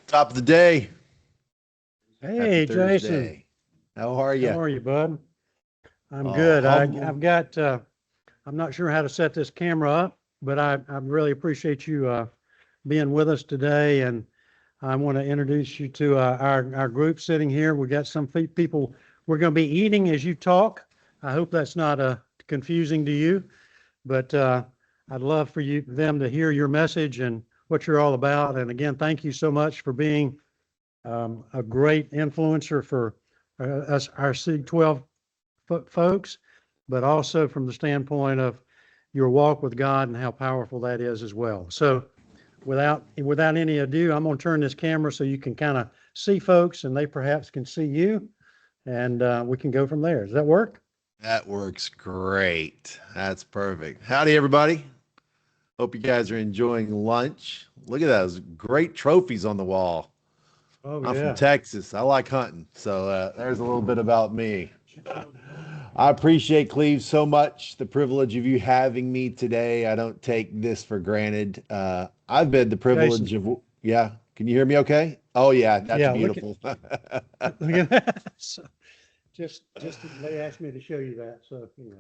Top of the day. Happy Hey, Jason. Thursday. How are How you? are you, bud? I'm Oh, good. humble. I'm not sure how to set this camera up, but I really appreciate you being with us today. And I want to introduce you to our group sitting here. We got some people. We're going to be eating as you talk. I hope that's not confusing to you, but I'd love for them to hear your message and what you're all about. And again, thank you so much for being a great influencer for us, our C12 folks, but also from the standpoint of your walk with God and how powerful that is as well. So without any ado, I'm going to turn this camera so you can kind of see folks and they perhaps can see you, and we can go from there. Does that work? That works great. That's perfect. Howdy, everybody. Hope you guys are enjoying lunch. Look at those great trophies on the wall. Oh I'm from yeah. Texas. I like hunting. So there's a little bit about me. I appreciate Cleve so much. The privilege of you having me today. I don't take this for granted. I've had the Jason. privilege of, yeah. Can you hear me okay? Oh, yeah. That's Yeah, look at beautiful. look at that. So just they asked me to show you that. So I'm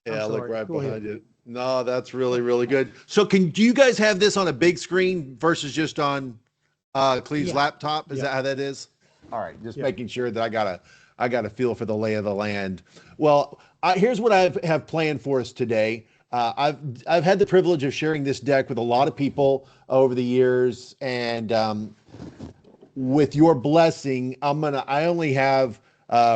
Yeah, look sorry. right Go ahead. behind you. No, that's really, really good. So do you guys have this on a big screen versus just on Cleve's Yeah. laptop? Is Yeah. that how that is? All right, just Yeah. making sure that I got a feel for the lay of the land. Well, here's what I have planned for us today. I've had the privilege of sharing this deck with a lot of people over the years, and with your blessing, I only have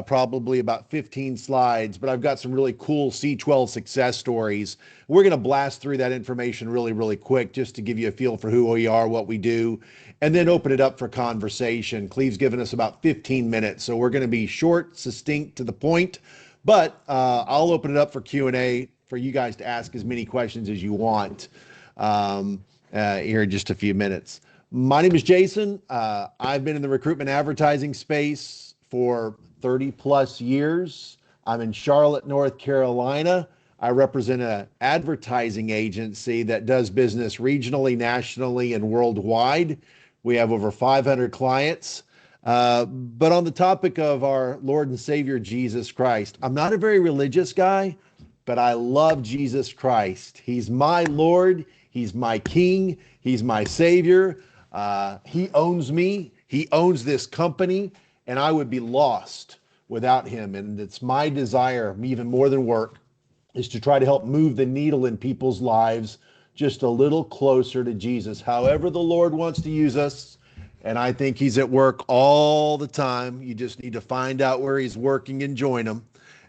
probably about 15 slides, but I've got some really cool C12 success stories. We're gonna blast through that information really, really quick just to give you a feel for who we are, what we do, and then open it up for conversation. Cleve's given us about 15 minutes, so we're gonna be short, succinct, to the point, but I'll open it up for Q&A for you guys to ask as many questions as you want here in just a few minutes. My name is Jason. I've been in the recruitment advertising space for 30 plus years. I'm in Charlotte, North Carolina. I represent an advertising agency that does business regionally, nationally, and worldwide. We have over 500 clients. But on the topic of our Lord and Savior Jesus Christ, I'm not a very religious guy, but I love Jesus Christ. He's my Lord. He's my King. He's my Savior. He owns me. He owns this company, and I would be lost without him. And it's my desire, even more than work, is to try to help move the needle in people's lives just a little closer to Jesus. However, the Lord wants to use us, and I think he's at work all the time. You just need to find out where he's working and join him.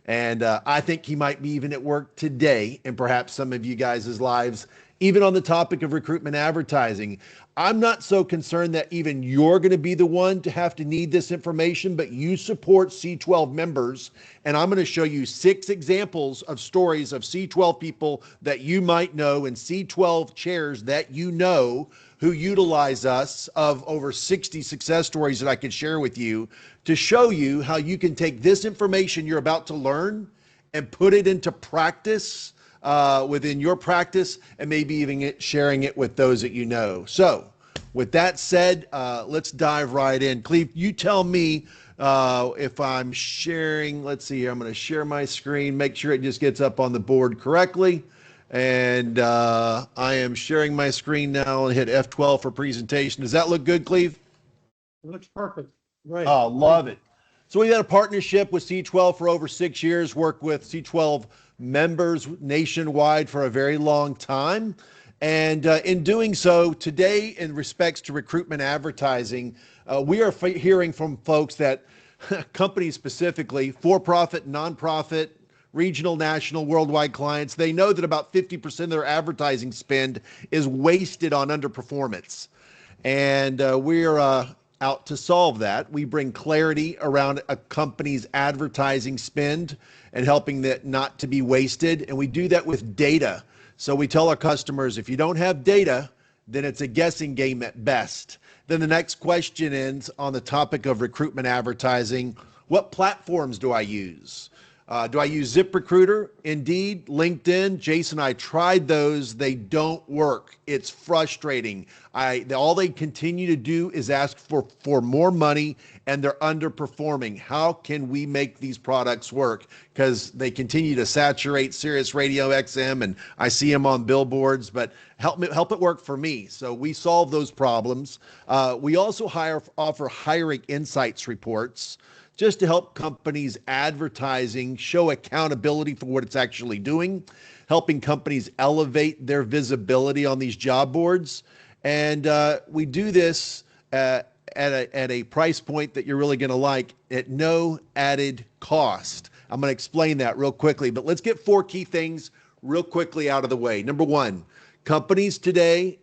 And I think he might be even at work today in perhaps some of you guys' lives, even on the topic of recruitment advertising. I'm not so concerned that even you're going to be the one to have to need this information, but you support C12 members. And I'm going to show you 6 examples of stories of C12 people that you might know and C12 chairs that you know who utilize us, of over 60 success stories that I could share with you to show you how you can take this information you're about to learn and put it into practice within your practice, and maybe even sharing it with those that you know. So with that said, let's dive right in. Cleve, you tell me if I'm sharing. Let's see here. I'm going to share my screen, make sure it just gets up on the board correctly. And I am sharing my screen now and hit F12 for presentation. Does that look good, Cleve? It looks perfect. Great. Oh, Thank love you. it. So we've had a partnership with C12 for over 6 years, worked with C12 members nationwide for a very long time. And in doing so, today, in respects to recruitment advertising, we are hearing from folks that companies specifically, for-profit, nonprofit, regional, national, worldwide clients, they know that about 50% of their advertising spend is wasted on underperformance. And we're out to solve that. We bring clarity around a company's advertising spend and helping that not to be wasted. And we do that with data. So we tell our customers, if you don't have data, then it's a guessing game at best. Then the next question ends on the topic of recruitment advertising. What platforms do I use? Do I use ZipRecruiter, Indeed, LinkedIn? Jason, I tried those. They don't work. It's frustrating. All they continue to do is ask for more money, and they're underperforming. How can we make these products work? Because they continue to saturate Sirius Radio XM, and I see them on billboards, but help it work for me. So we solve those problems. We also offer hiring insights reports, just to help companies advertising show accountability for what it's actually doing, helping companies elevate their visibility on these job boards. And we do this at a price point that you're really going to like, at no added cost. I'm going to explain that real quickly, but let's get 4 key things real quickly out of the way. Number 1, companies today,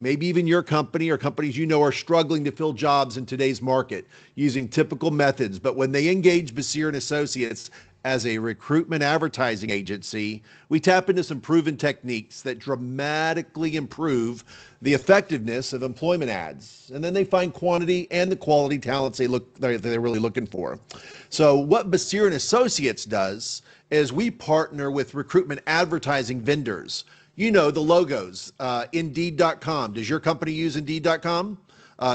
maybe even your company or companies you know, are struggling to fill jobs in today's market using typical methods. But when they engage Bessire and Associates as a recruitment advertising agency, we tap into some proven techniques that dramatically improve the effectiveness of employment ads. And then they find quantity and the quality talents they're really looking for. So what Bessire and Associates does is we partner with recruitment advertising vendors. You know, the logos, Indeed.com. Does your company use Indeed.com?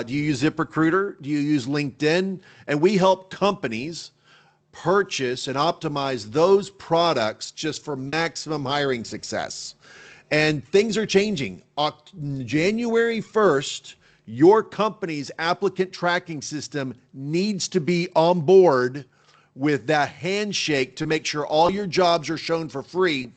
Do you use ZipRecruiter? Do you use LinkedIn? And we help companies purchase and optimize those products just for maximum hiring success. And things are changing. January 1st, your company's applicant tracking system needs to be on board with that handshake to make sure all your jobs are shown for free,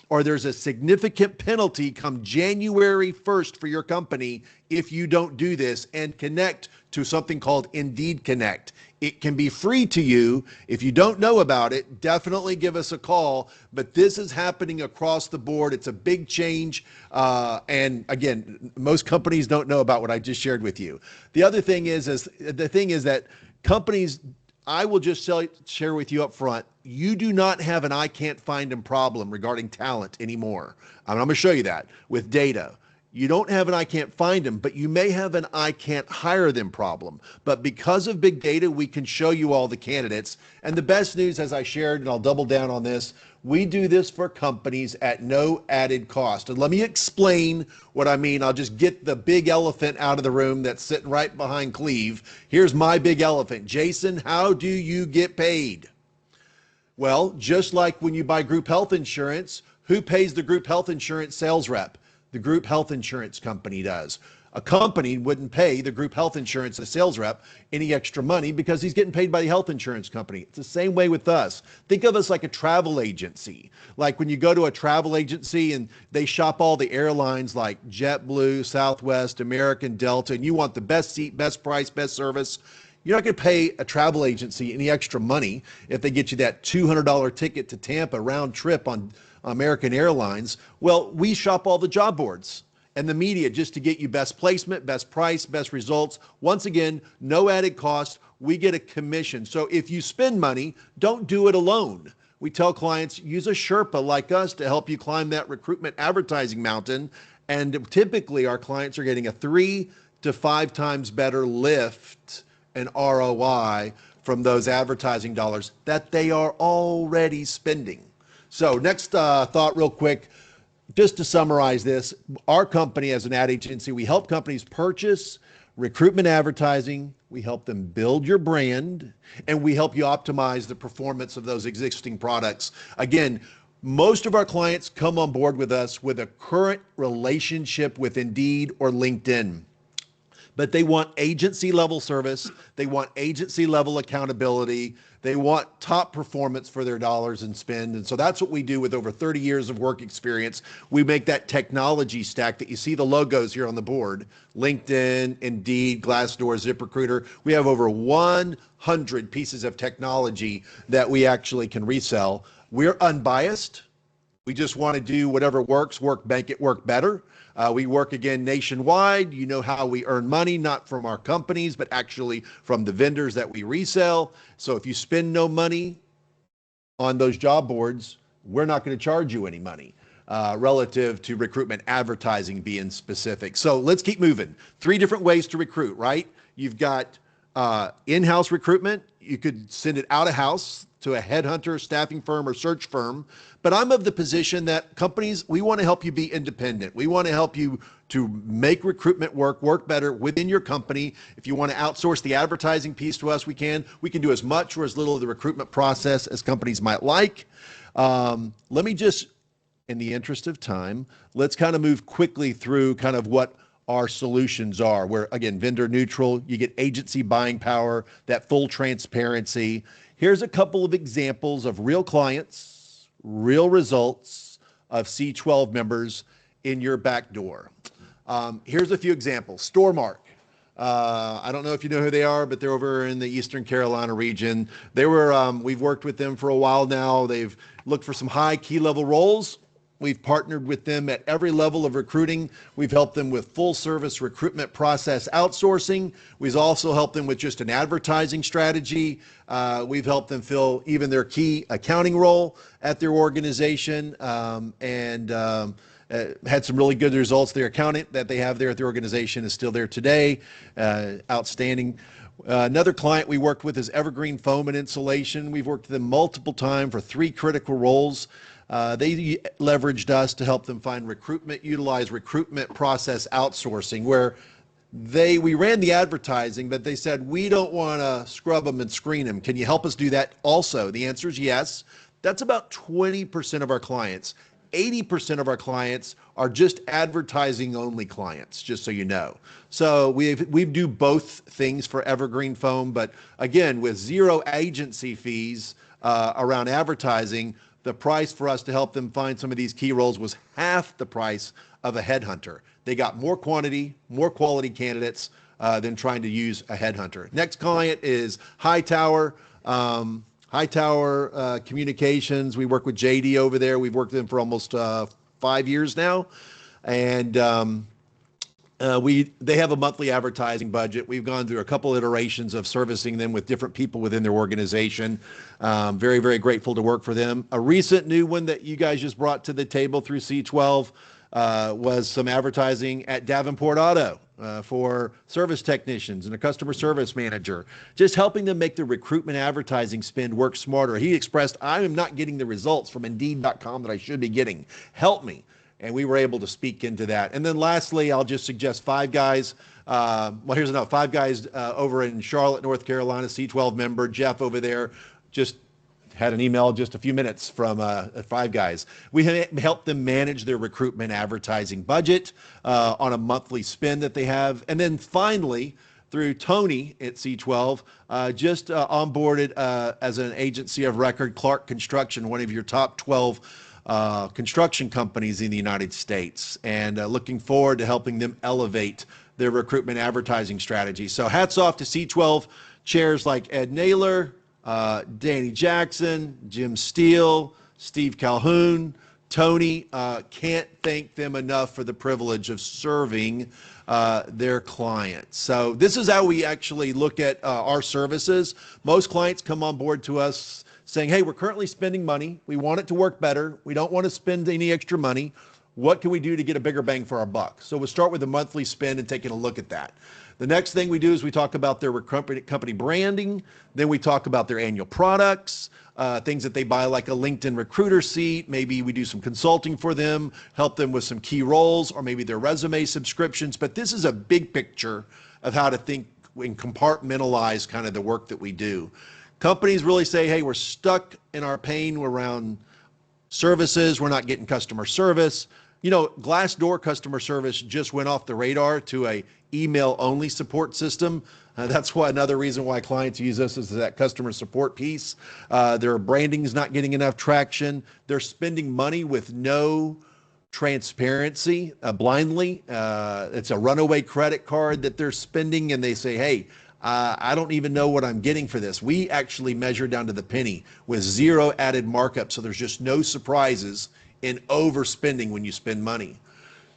or there's a significant penalty come January 1st for your company if you don't do this and connect to something called Indeed Connect. It can be free to you. If you don't know about it, definitely give us a call. But this is happening across the board. It's a big change. And again, most companies don't know about what I just shared with you. The other thing is that companies, I will just share with you up front, you do not have an I can't find them problem regarding talent anymore. I'm going to show you that with data. You don't have an I can't find them, but you may have an I can't hire them problem. But because of big data, we can show you all the candidates. And the best news, as I shared, and I'll double down on this, we do this for companies at no added cost. And let me explain what I mean. I'll just get the big elephant out of the room that's sitting right behind Cleve. Here's my big elephant. Jason, how do you get paid? Well, just like when you buy group health insurance, who pays the group health insurance sales rep? The group health insurance company does. A company wouldn't pay the group health insurance, the sales rep, any extra money because he's getting paid by the health insurance company. It's the same way with us. Think of us like a travel agency. Like when you go to a travel agency and they shop all the airlines like JetBlue, Southwest, American, Delta, and you want the best seat, best price, best service. You're not going to pay a travel agency any extra money if they get you that $200 ticket to Tampa round trip on American Airlines. Well, we shop all the job boards and the media just to get you best placement, best price, best results. Once again, no added cost. We get a commission. So if you spend money, don't do it alone. We tell clients, use a Sherpa like us to help you climb that recruitment advertising mountain. And typically our clients are getting a 3 to 5 times better lift and ROI from those advertising dollars that they are already spending. So next thought real quick, just to summarize this, our company as an ad agency, we help companies purchase recruitment advertising, we help them build your brand, and we help you optimize the performance of those existing products. Again, most of our clients come on board with us with a current relationship with Indeed or LinkedIn. But they want agency level service. They want agency level accountability. They want top performance for their dollars and spend. And so that's what we do with over 30 years of work experience. We make that technology stack that you see the logos here on the board, LinkedIn, Indeed, Glassdoor, ZipRecruiter. We have over 100 pieces of technology that we actually can resell. We're unbiased. We just want to do whatever works, make it work better. We work again nationwide. You know how we earn money, not from our companies, but actually from the vendors that we resell. So if you spend no money on those job boards, we're not going to charge you any money relative to recruitment advertising being specific. So let's keep moving. 3 different ways to recruit, right? You've got in-house recruitment, you could send it out of house to a headhunter, staffing firm, or search firm. But I'm of the position that companies, we want to help you be independent. We want to help you to make recruitment work better within your company. If you want to outsource the advertising piece to us, we can. We can do as much or as little of the recruitment process as companies might like. Let me just, in the interest of time, let's kind of move quickly through kind of what our solutions are. Where, again, vendor neutral, you get agency buying power, that full transparency. Here's a couple of examples of real clients, real results of C12 members in your back door. Here's a few examples. Storemark. I don't know if you know who they are, but they're over in the Eastern Carolina region. We've worked with them for a while now. They've looked for some high key level roles. We've partnered with them at every level of recruiting. We've helped them with full service recruitment process outsourcing. We've also helped them with just an advertising strategy. We've helped them fill even their key accounting role at their organization, and had some really good results. Their accountant that they have there at the organization is still there today. Outstanding. Another client we worked with is Evergreen Foam and Insulation. We've worked with them multiple times for 3 critical roles. They leveraged us to help them utilize recruitment process outsourcing, where we ran the advertising, but they said, we don't want to scrub them and screen them. Can you help us do that also? The answer is yes. That's about 20% of our clients. 80% of our clients are just advertising only clients, just so you know. So we do both things for Evergreen Foam, but again, with 0 agency fees around advertising, the price for us to help them find some of these key roles was half the price of a headhunter. They got more quantity, more quality candidates than trying to use a headhunter. Next client is Hightower. Hightower Communications. We work with JD over there. We've worked with them for almost 5 years now. And they have a monthly advertising budget. We've gone through a couple iterations of servicing them with different people within their organization. Very, very grateful to work for them. A recent new one that you guys just brought to the table through C12 was some advertising at Davenport Auto for service technicians and a customer service manager, just helping them make the recruitment advertising spend work smarter. He expressed, I am not getting the results from Indeed.com that I should be getting. Help me. And we were able to speak into that. And then lastly, I'll just suggest Five Guys. Here's another Five Guys over in Charlotte, North Carolina, C12 member, Jeff over there, just had an email just a few minutes from Five Guys. We help them manage their recruitment advertising budget on a monthly spend that they have. And then finally, through Tony at C12, just onboarded as an agency of record, Clark Construction, one of your top 12 construction companies in the United States, and looking forward to helping them elevate their recruitment advertising strategy. So hats off to C12 chairs like Ed Naylor, Danny Jackson, Jim Steele, Steve Calhoun, Tony. Can't thank them enough for the privilege of serving their clients. So this is how we actually look at our services. Most clients come on board to us saying, hey, we're currently spending money. We want it to work better. We don't want to spend any extra money. What can we do to get a bigger bang for our buck? So we'll start with the monthly spend and taking a look at that. The next thing we do is we talk about their company branding. Then we talk about their annual products, things that they buy like a LinkedIn recruiter seat. Maybe we do some consulting for them, help them with some key roles, or maybe their resume subscriptions. But this is a big picture of how to think and compartmentalize kind of the work that we do. Companies really say, hey, we're stuck in our pain around services. We're not getting customer service. You know, Glassdoor customer service just went off the radar to a email-only support system. That's why another reason why clients use us is that customer support piece. Their branding is not getting enough traction. They're spending money with no transparency, blindly. It's a runaway credit card that they're spending, and they say, hey, I don't even know what I'm getting for this. We actually measure down to the penny with 0 added markup, so there's just no surprises in overspending when you spend money.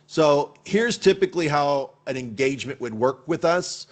So here's typically how an engagement would work with us.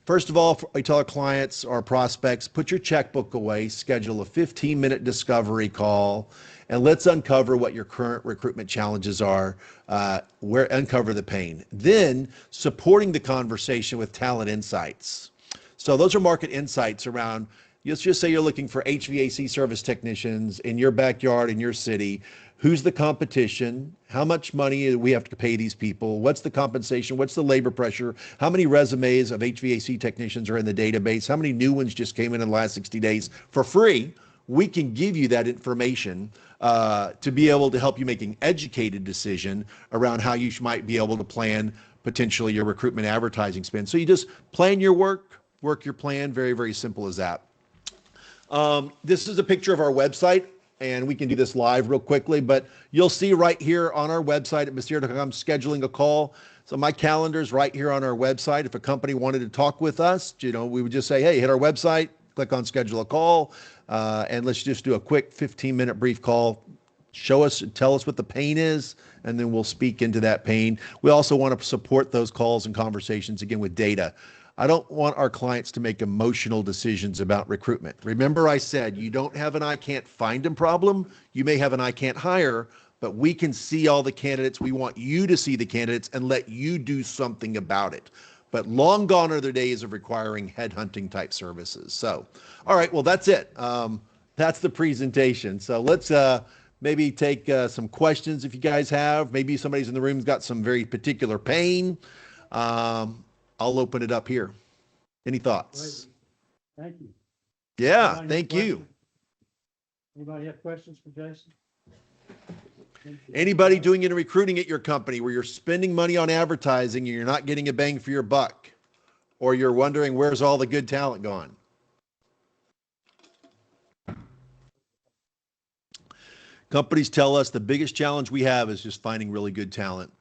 First of all, I tell our clients or prospects, put your checkbook away, schedule a 15-minute discovery call, and let's uncover what your current recruitment challenges are, uncover the pain. Then supporting the conversation with talent insights. So those are market insights around Let's just say you're looking for HVAC service technicians in your backyard, in your city. Who's the competition? How much money do we have to pay these people? What's the compensation? What's the labor pressure? How many resumes of HVAC technicians are in the database? How many new ones just came in the last 60 days for free? We can give you that information to be able to help you make an educated decision around how you might be able to plan potentially your recruitment advertising spend. So you just plan your work your plan. Very, very simple as that. This is a picture of our website, and we can do this live real quickly, but you'll see right here on our website at Bessire.com scheduling a call. So my calendar's right here on our website. If a company wanted to talk with us, we would just say, hey, hit our website, click on schedule a call, and let's just do a quick 15-minute brief call. Tell us what the pain is, and then we'll speak into that pain. We also want to support those calls and conversations, again, with data. I don't want our clients to make emotional decisions about recruitment. Remember, I said you don't have an I can't find them problem. You may have an I can't hire, but we can see all the candidates. We want you to see the candidates and let you do something about it. But long gone are the days of requiring headhunting type services. So, all right, well, that's it. That's the presentation. So let's maybe take some questions if you guys have. Maybe somebody's in the room's got some very particular pain. I'll open it up here. Any thoughts? Thank you. Yeah, thank you. Anybody have questions for Jason? Anybody doing any recruiting at your company where you're spending money on advertising and you're not getting a bang for your buck, or you're wondering where's all the good talent gone? Companies tell us the biggest challenge we have is just finding really good talent.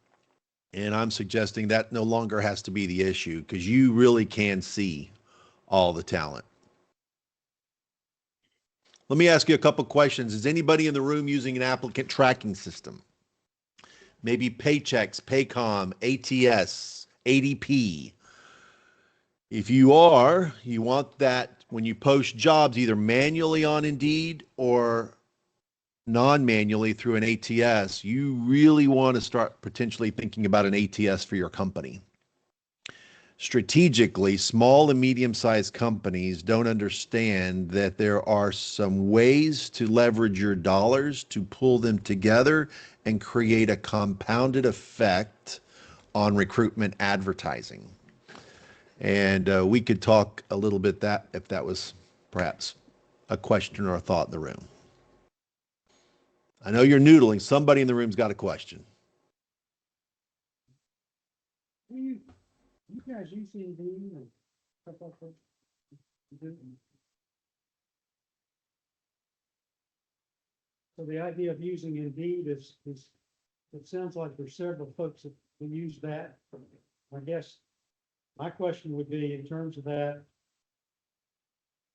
And I'm suggesting that no longer has to be the issue because you really can see all the talent. Let me ask you a couple questions. Is anybody in the room using an applicant tracking system? Maybe Paychex, Paycom, ATS, ADP. If you are, you want that when you post jobs either manually on Indeed or non-manually through an ATS, you really want to start potentially thinking about an ATS for your company. Strategically, small and medium-sized companies don't understand that there are some ways to leverage your dollars to pull them together and create a compounded effect on recruitment advertising. And we could talk a little bit that if that was perhaps a question or a thought in the room. I know you're noodling. Somebody in the room's got a question. You guys use Indeed and stuff like that? So the idea of using Indeed is it sounds like there's several folks that can use that. I guess my question would be in terms of that,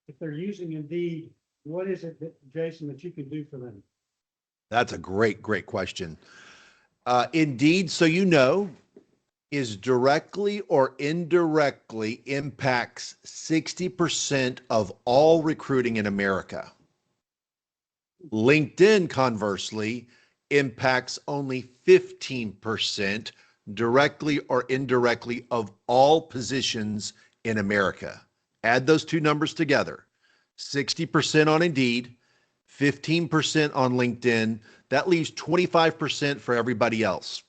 if they're using Indeed, what is it that, Jason, that you can do for them? That's a great question. Indeed, so you know, is directly or indirectly impacts 60% of all recruiting in America. LinkedIn, conversely, impacts only 15% directly or indirectly of all positions in America. Add those two numbers together, 60% on Indeed, 15% on LinkedIn. That leaves 25% for everybody else.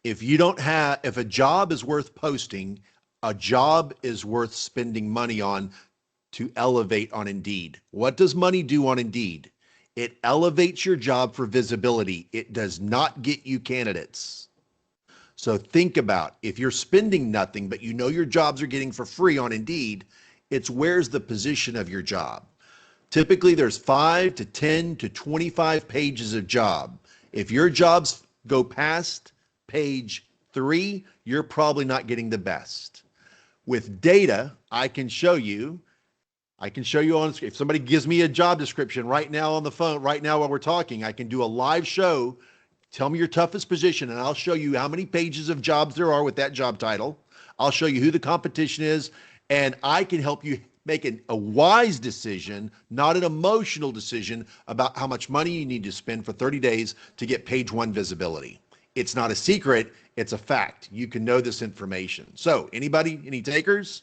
If a job is worth posting, a job is worth spending money on to elevate on Indeed. What does money do on Indeed? It elevates your job for visibility. It does not get you candidates. So think about if you're spending nothing, but you know your jobs are getting for free on Indeed, it's where's the position of your job. Typically, there's 5 to 10 to 25 pages of job. If your jobs go past page 3, you're probably not getting the best. With data, I can show you on, if somebody gives me a job description right now on the phone, right now while we're talking, I can do a live show. Tell me your toughest position, and I'll show you how many pages of jobs there are with that job title. I'll show you who the competition is, and I can help you make a wise decision, not an emotional decision about how much money you need to spend for 30 days to get page 1 visibility. It's not a secret, it's a fact. You can know this information. So anybody, any takers?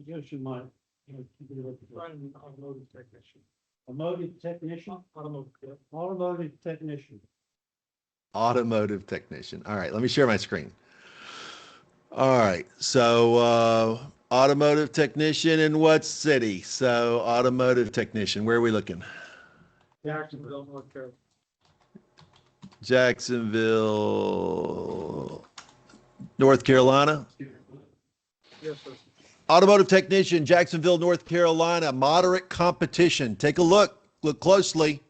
Yes, you might. Automotive technician. Automotive technician? Automotive technician. Automotive technician. All right, let me share my screen. All right, so automotive technician in what city? So automotive technician, where are we looking? Jacksonville, North Carolina. Jacksonville, North Carolina. Yes, sir. Automotive technician, Jacksonville, North Carolina. Moderate competition. Take a look. Look closely.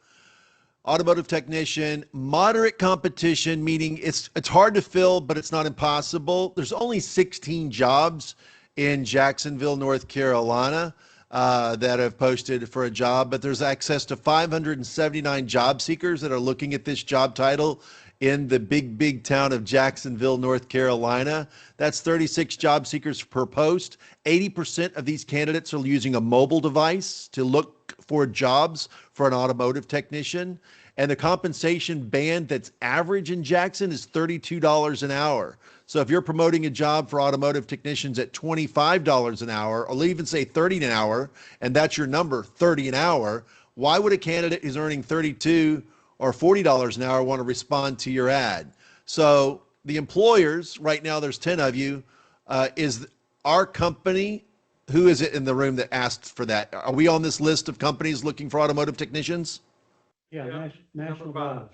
Automotive technician, moderate competition, meaning it's hard to fill, but it's not impossible. There's only 16 jobs in Jacksonville, North Carolina, that have posted for a job, but there's access to 579 job seekers that are looking at this job title in the big town of Jacksonville, North Carolina. That's 36 job seekers per post. 80% of these candidates are using a mobile device to look for jobs for an automotive technician. And the compensation band that's average in Jackson is $32 an hour. So if you're promoting a job for automotive technicians at $25 an hour, or even say 30 an hour, and that's your number, 30 an hour, why would a candidate who's earning 32 or $40 an hour want to respond to your ad? So the employers, right now there's 10 of you, is our company. Who is it in the room that asked for that? Are we on this list of companies looking for automotive technicians? Yeah, National Dodge.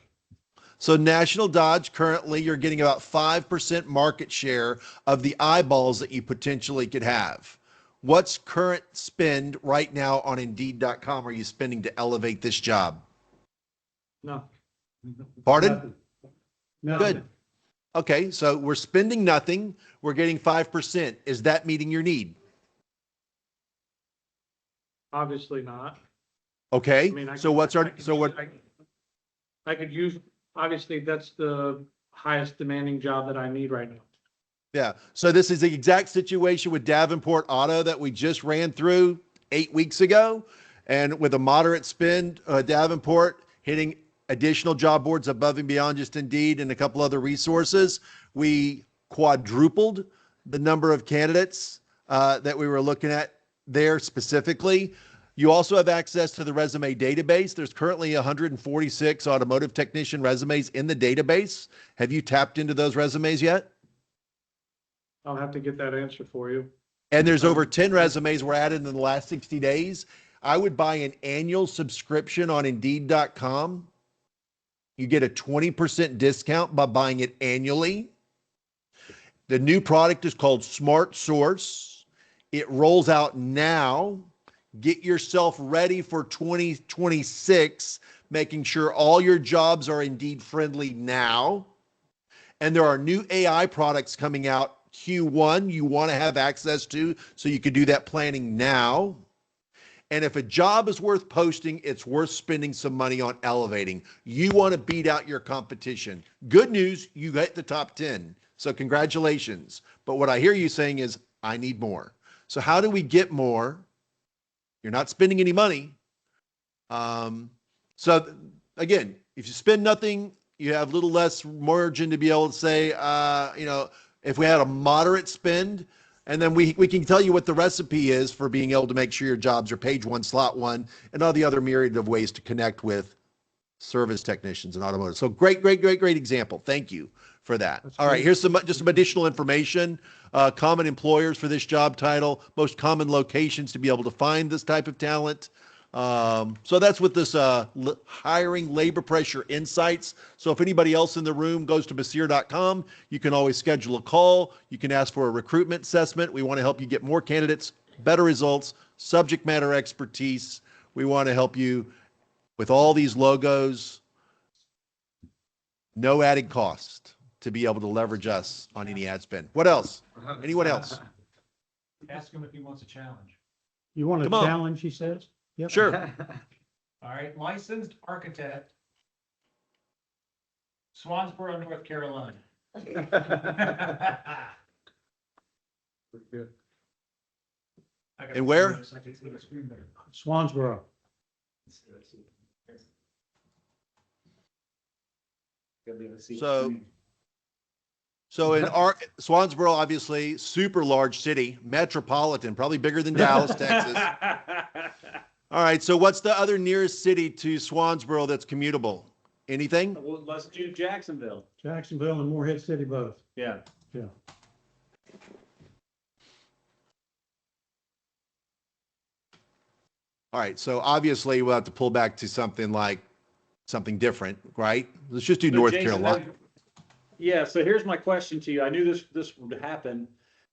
So National Dodge, currently you're getting about 5% market share of the eyeballs that you potentially could have. What's current spend right now on Indeed.com are you spending to elevate this job? No. Pardon? No. Good. Okay, so we're spending nothing. We're getting 5%. Is that meeting your need? Obviously not. Okay, I mean, so I could use, obviously, that's the highest demanding job that I need right now. Yeah. So this is the exact situation with Davenport Auto that we just ran through 8 weeks ago. And with a moderate spend, Davenport hitting additional job boards above and beyond just Indeed and a couple other resources, we quadrupled the number of candidates that we were looking at there specifically. You also have access to the resume database. There's currently 146 automotive technician resumes in the database. Have you tapped into those resumes yet? I'll have to get that answer for you. And there's over 10 resumes were added in the last 60 days. I would buy an annual subscription on Indeed.com. You get a 20% discount by buying it annually. The new product is called Smart Source. It rolls out now. Get yourself ready for 2026, making sure all your jobs are Indeed friendly now. And there are new AI products coming out Q1 you want to have access to, so you can do that planning now. And if a job is worth posting, it's worth spending some money on elevating. You want to beat out your competition. Good news, you hit the top 10. So congratulations. But what I hear you saying is, I need more. So how do we get more? You're not spending any money. So again, if you spend nothing, you have a little less margin to be able to say, if we had a moderate spend, and then we can tell you what the recipe is for being able to make sure your jobs are page one, slot one, and all the other myriad of ways to connect with service technicians and automotive. So great example. Thank you for that. All right, here's some additional information. Common employers for this job title, most common locations to be able to find this type of talent. So that's what this hiring labor pressure insights. So if anybody else in the room goes to Bessire.com, you can always schedule a call. You can ask for a recruitment assessment. We want to help you get more candidates, better results, subject matter expertise. We want to help you with all these logos, no added cost to be able to leverage us on any ad spend. What else? Anyone else? Ask him if he wants a challenge. You want a Come on. challenge, he says? Yep. Sure. All right, licensed architect, Swansboro, North Carolina. And where? Swansboro. So in our Swansboro, obviously, super large city, metropolitan, probably bigger than Dallas, Texas. All right. So what's the other nearest city to Swansboro that's commutable? Anything? Well, let's do Jacksonville. Jacksonville and Morehead City both. Yeah. Yeah. All right. So obviously we'll have to pull back to something like something different, right? Let's just do So North Jason, Carolina. Yeah, so here's my question to you. I knew this would happen.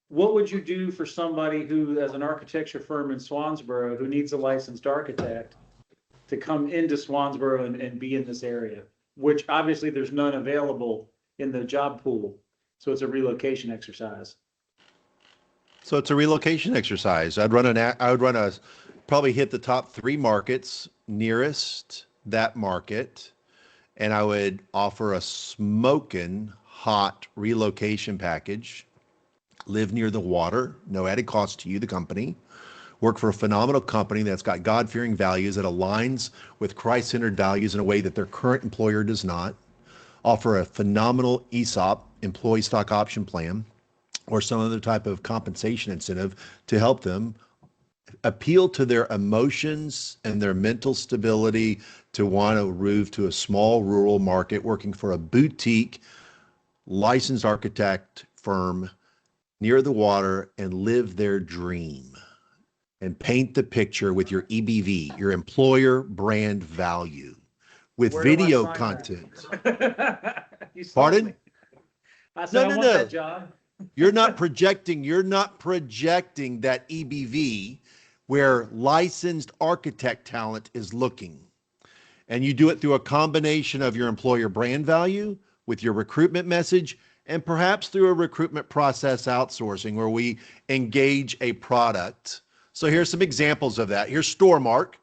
What would you do for somebody who, as an architecture firm in Swansboro, who needs a licensed architect to come into Swansboro and be in this area? Which obviously there's none available in the job pool. So it's a relocation exercise. So it's a relocation exercise. I would probably hit the top 3 markets nearest that market. And I would offer a smoking hot relocation package. Live near the water, no added cost to you, the company. Work for a phenomenal company that's got God-fearing values that aligns with Christ-centered values in a way that their current employer does not. Offer a phenomenal ESOP, employee stock option plan, or some other type of compensation incentive to help them appeal to their emotions and their mental stability to want to move to a small rural market working for a boutique licensed architect firm near the water and live their dream and paint the picture with your EBV, your employer brand value, with Where do I video sign content. that? You sold Pardon? me. I said, I want that job. You're not projecting that EBV where licensed architect talent is looking. And you do it through a combination of your employer brand value with your recruitment message and perhaps through a recruitment process outsourcing where we engage a product. So here's some examples of that. Here's Storemark,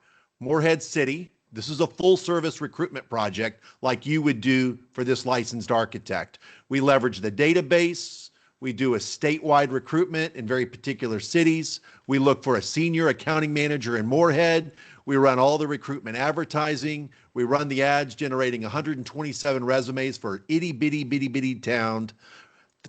Morehead City. This is a full service recruitment project like you would do for this licensed architect. We leverage the database. We do a statewide recruitment in very particular cities. We look for a senior accounting manager in Morehead. We run all the recruitment advertising. We run the ads generating 127 resumes for itty bitty town.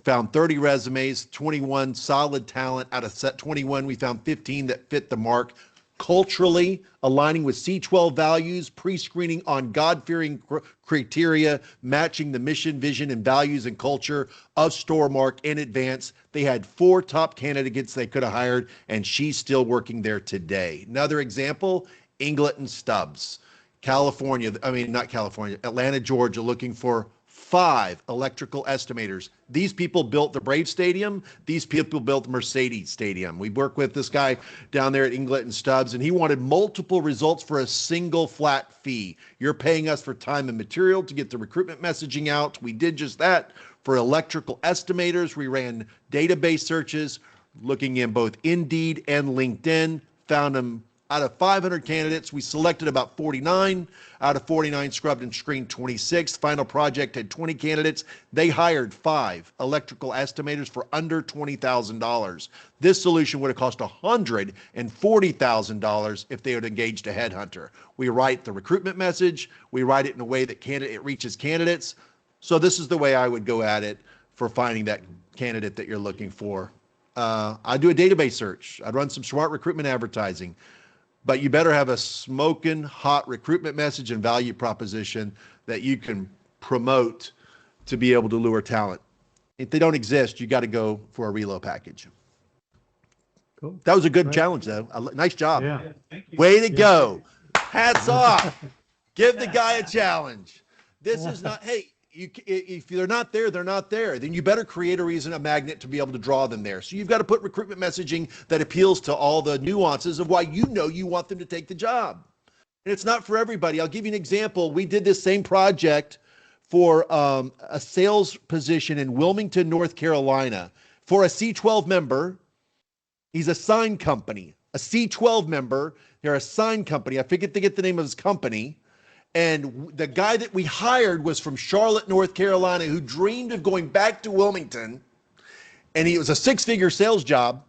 Found 30 resumes, 21 solid talent. Out of set 21, we found 15 that fit the mark. Culturally aligning with C12 values, pre-screening on God-fearing criteria, matching the mission, vision, and values and culture of Storemark in advance. They had 4 top candidates they could have hired, and she's still working there today. Another example, Inglet and Stubbs, Atlanta, Georgia, looking for 5 electrical estimators. These people built the Brave Stadium. These people built Mercedes Stadium. We worked with this guy down there at Inglet and Stubbs, and he wanted multiple results for a single flat fee. You're paying us for time and material to get the recruitment messaging out. We did just that for electrical estimators. We ran database searches, looking in both Indeed and LinkedIn, found them. Out of 500 candidates, we selected about 49. Out of 49, scrubbed and screened 26. Final project had 20 candidates. They hired 5 electrical estimators for under $20,000. This solution would have cost $140,000 if they had engaged a headhunter. We write the recruitment message. We write it in a way that it reaches candidates. So this is the way I would go at it for finding that candidate that you're looking for. I do a database search. I'd run some smart recruitment advertising. But you better have a smoking hot recruitment message and value proposition that you can promote to be able to lure talent. If they don't exist, you got to go for a reload package. Cool. That was a good Right. challenge, though. Nice job. Yeah. Yeah, thank you. Way to go. Hats off. Give the guy a challenge. This is not, hey, if they're not there, they're not there. Then you better create a reason, a magnet to be able to draw them there. So you've got to put recruitment messaging that appeals to all the nuances of why you know you want them to take the job. And it's not for everybody. I'll give you an example. We did this same project for a sales position in Wilmington, North Carolina for a C12 member. He's a sign company, a C12 member. They're a sign company. I forget to get the name of his company. And the guy that we hired was from Charlotte, North Carolina, who dreamed of going back to Wilmington. And it was a 6-figure sales job.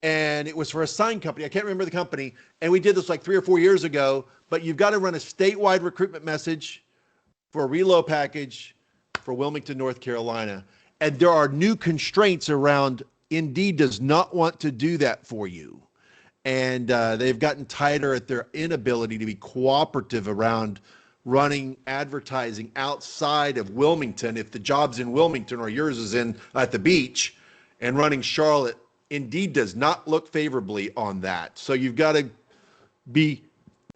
And it was for a sign company. I can't remember the company. And we did this like 3 or 4 years ago. But you've got to run a statewide recruitment message for a reload package for Wilmington, North Carolina. And there are new constraints around Indeed does not want to do that for you. And they've gotten tighter at their inability to be cooperative around running advertising outside of Wilmington. If the job's in Wilmington or yours is in at the beach and running Charlotte, Indeed does not look favorably on that. So you've got to be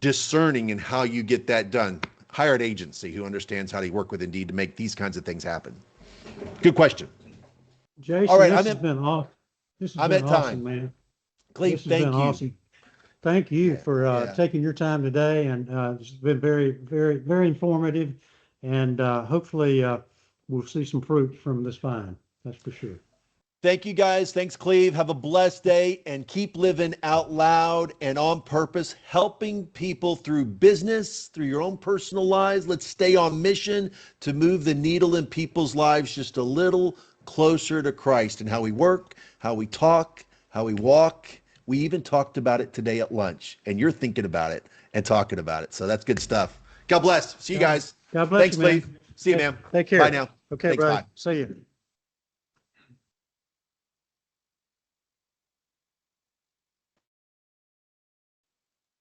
discerning in how you get that done. Hire an agency who understands how to work with Indeed to make these kinds of things happen. Good question. Jason, All right, this has been awesome. This has I'm been at awesome, time. man. Cleve, This has thank been you. awesome. Thank you for Yeah. taking your time today, and it's been very, very, very informative. And hopefully we'll see some fruit from this vine. That's for sure. Thank you, guys. Thanks, Cleve. Have a blessed day and keep living out loud and on purpose, helping people through business, through your own personal lives. Let's stay on mission to move the needle in people's lives just a little closer to Christ and how we work, how we talk, how we walk. We even talked about it today at lunch, and you're thinking about it and talking about it. So that's good stuff. God bless. See you guys. God bless Thanks, you, man. Cleve. See you, man. Take care. Bye now. Okay, Thanks, brother. bye. See you.